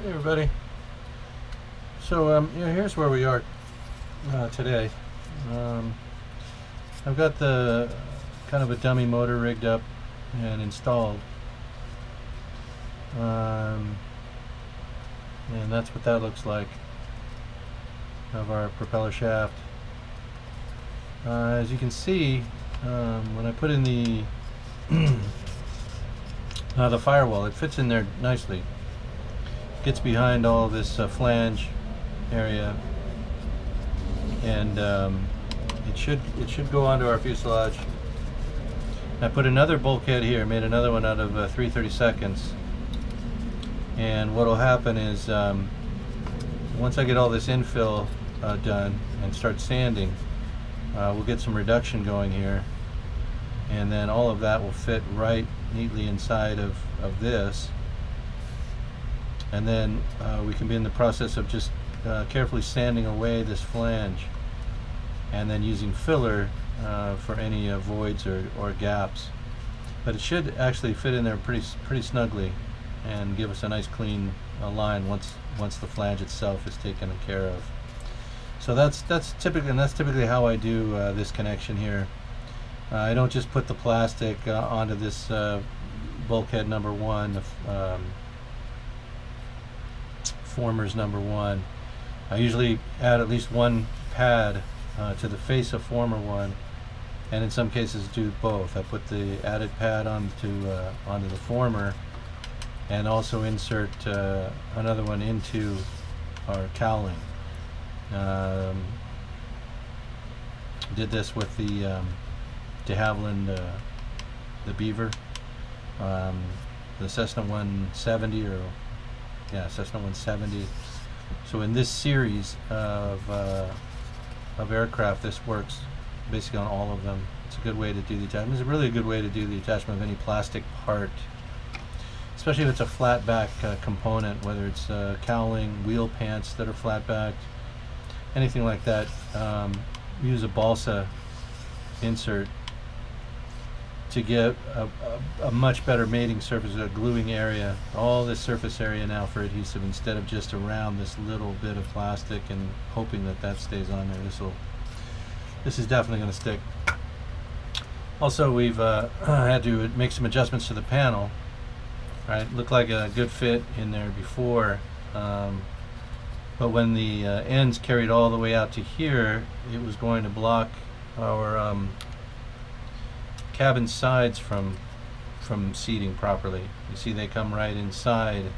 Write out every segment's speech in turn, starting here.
Hey everybody. So here's where we are today. Um, I've got the kind of a dummy motor rigged up and installed, and that's what that looks like of our propeller shaft. As you can see, when I put in the the firewall, it fits in there nicely. Gets behind all this flange area, and it should go onto our fuselage. I put another bulkhead here, made another one out of 3/32, and what will happen is once I get all this infill done and start sanding, we'll get some reduction going here, and then all of that will fit right neatly inside of this. And then we can be in the process of just carefully sanding away this flange, and then using filler for any voids or gaps. But it should actually fit in there pretty snugly and give us a nice clean line once the flange itself is taken care of. So that's typically how I do this connection here. I don't just put the plastic onto this bulkhead number one. Formers number one. I usually add at least one pad to the face of former one, and in some cases do both. I put the added pad onto the former, and also insert another one into our cowling. Did this with the de Havilland, the Beaver, the Cessna 170 Cessna 170. So in this series of aircraft, this works basically on all of them. It's a good way to do the attachment. It's really a good way to do the attachment of any plastic part, especially if it's a flat back component, whether it's cowling, wheel pants that are flat backed, anything like that. Use a balsa insert to get a much better mating surface, a gluing area, all this surface area now for adhesive, instead of just around this little bit of plastic and hoping that stays on there. This is definitely going to stick. Also, we've had to make some adjustments to the panel. Right, looked like a good fit in there before, but when the ends carried all the way out to here, it was going to block our cabin sides from seating properly. You see, they come right inside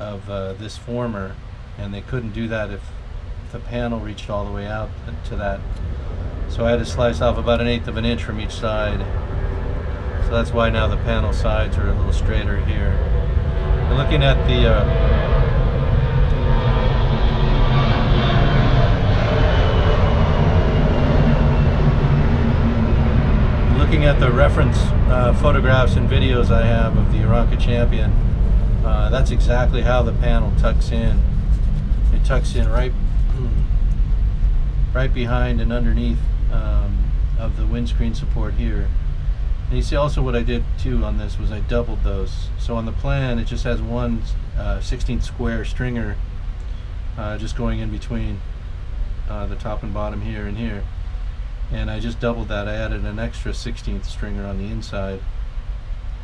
of this former, and they couldn't do that if the panel reached all the way out to that. So I had to slice off about 1/8 of an inch from each side. So that's why now the panel sides are a little straighter here. And looking at the reference photographs and videos I have of the Aranca Champion, that's exactly how the panel tucks in. It tucks in right behind and underneath of the windscreen support here. And you see also what I did too on this was I doubled those. So on the plan it just has one 16th square stringer just going in between the top and bottom here and here. And I just doubled that. I added an extra 16th stringer on the inside,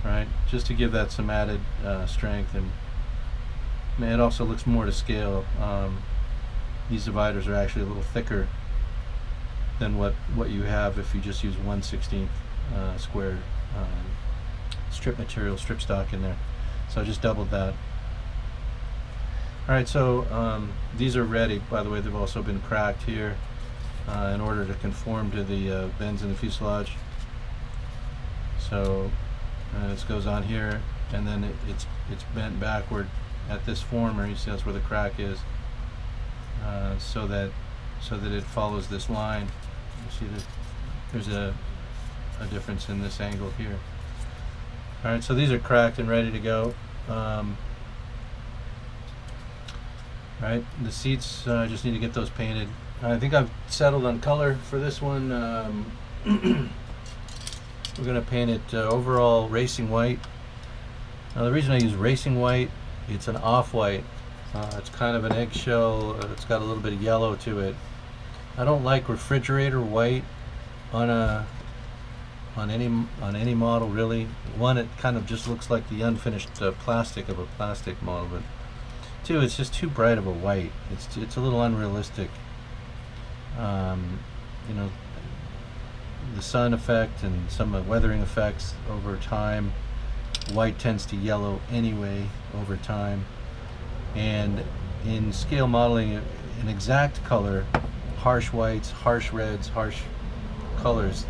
right, just to give that some added strength, and it also looks more to scale. These dividers are actually a little thicker than what you have if you just use 1/16 square strip material, strip stock in there. So I just doubled that. Alright, so these are ready. By the way, they've also been cracked here in order to conform to the bends in the fuselage. So this goes on here, and then it's bent backward at this former. You see that's where the crack is, so that it follows this line. You see that there's a difference in this angle here. Alright, so these are cracked and ready to go. Right, the seats, I just need to get those painted. I think I've settled on color for this one. We're going to paint it overall racing white. Now the reason I use racing white It's an off-white. It's kind of an eggshell. It's got a little bit of yellow to it. I don't like refrigerator white on any model really. One, it kind of just looks like the unfinished plastic of a plastic model, but two, it's just too bright of a white. It's a little unrealistic. You know, the sun effect and some weathering effects over time. White tends to yellow anyway over time, and in scale modeling, an exact color, harsh whites, harsh reds, harsh colors,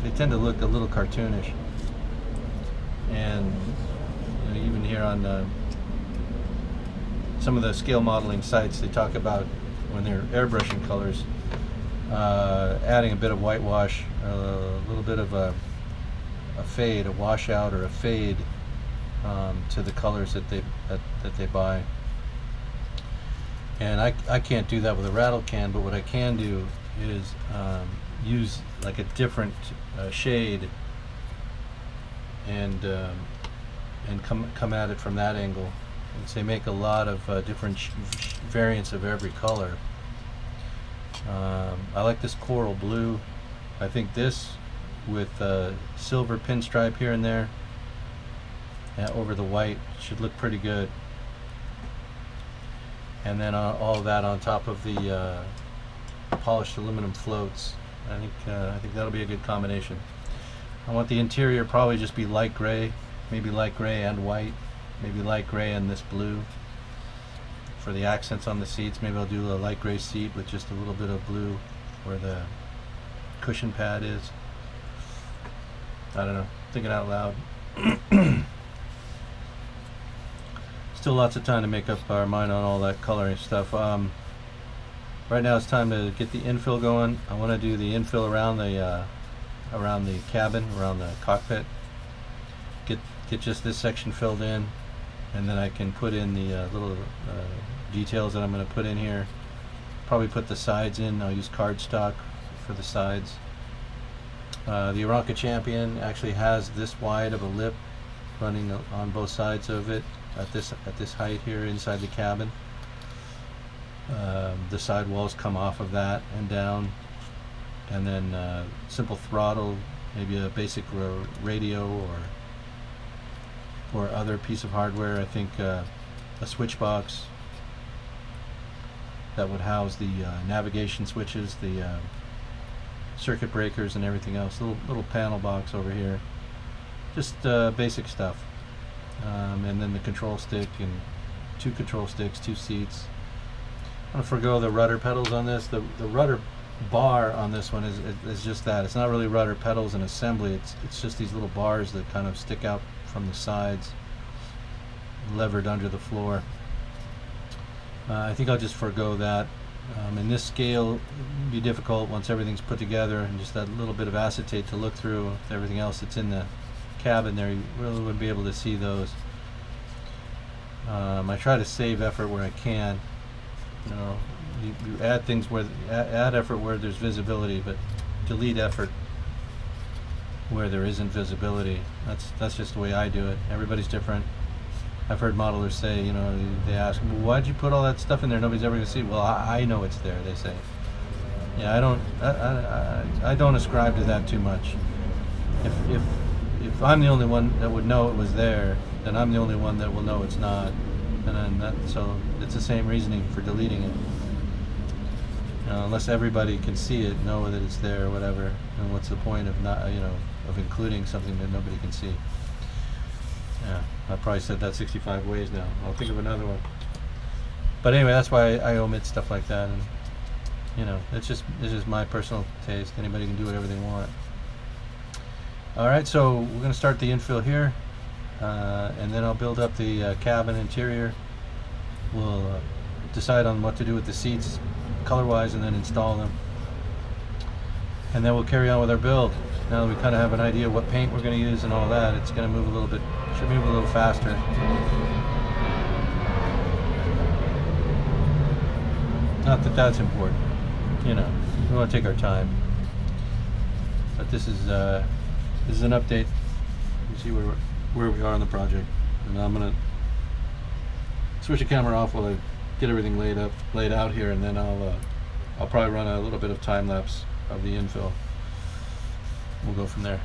they tend to look a little cartoonish. And you know, even here on some of the scale modeling sites, they talk about when they're airbrushing colors, adding a bit of whitewash, a little bit of a fade, a washout or a fade to the colors that they buy. And I can't do that with a rattle can, but what I can do is use like a different shade and come at it from that angle, and say make a lot of different variants of every color. I like this coral blue. I think this with silver pinstripe here and there over the white should look pretty good. And then all of that on top of the polished aluminum floats. I think that'll be a good combination. I want the interior probably just be light gray, maybe light gray and white, maybe light gray and this blue. For the accents on the seats, maybe I'll do a light gray seat with just a little bit of blue where the cushion pad is. I don't know, thinking out loud. Still lots of time to make up our mind on all that coloring stuff. Right now it's time to get the infill going. I want to do the infill around the cabin, around the cockpit. Get just this section filled in, and then I can put in the little details that I'm going to put in here. Probably put the sides in. I'll use cardstock for the sides. The Aranca Champion actually has this wide of a lip running on both sides of it at this height here inside the cabin. The side walls come off of that and down, and then simple throttle, maybe a basic radio or other piece of hardware. I think a switch box that would house the navigation switches, the circuit breakers and everything else. Little panel box over here, just basic stuff. And then the control stick and 2 control sticks, 2 seats. I'm gonna forgo the rudder pedals on this. The rudder bar on this one is just that. It's not really rudder pedals and assembly. It's just these little bars that kind of stick out from the sides, levered under the floor. I think I'll just forgo that. In this scale, it'd be difficult once everything's put together, and just that little bit of acetate to look through. With everything else that's in the cabin there, you really wouldn't be able to see those. I try to save effort where I can. You know, you add things where add effort where there's visibility, but delete effort where there isn't visibility. That's just the way I do it. Everybody's different. I've heard modelers say, you know, they ask, well, why'd you put all that stuff in there? Nobody's ever going to see it. Well, I know it's there, they say. Yeah, I don't ascribe to that too much. If I'm the only one that would know it was there, then I'm the only one that will know it's not. And then so it's the same reasoning for deleting it. You know, unless everybody can see it, know that it's there or whatever, and what's the point of not, you know, of including something that nobody can see? Yeah, I probably said that 65 ways now. I'll think of another one. But anyway, that's why I omit stuff like that, and you know, it's just my personal taste. Anybody can do whatever they want. All right, so we're going to start the infill here, and then I'll build up the cabin interior. We'll decide on what to do with the seats color-wise, and then install them. And then we'll carry on with our build. Now that we kind of have an idea what paint we're going to use and all that, it's going to move a little bit, should move a little faster. Not that that's important, you know, we want to take our time. But this is an update. You see where we are on the project. And I'm going to switch the camera off while I get everything laid out here, and then I'll probably run a little bit of time lapse of the infill. We'll go from there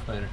later.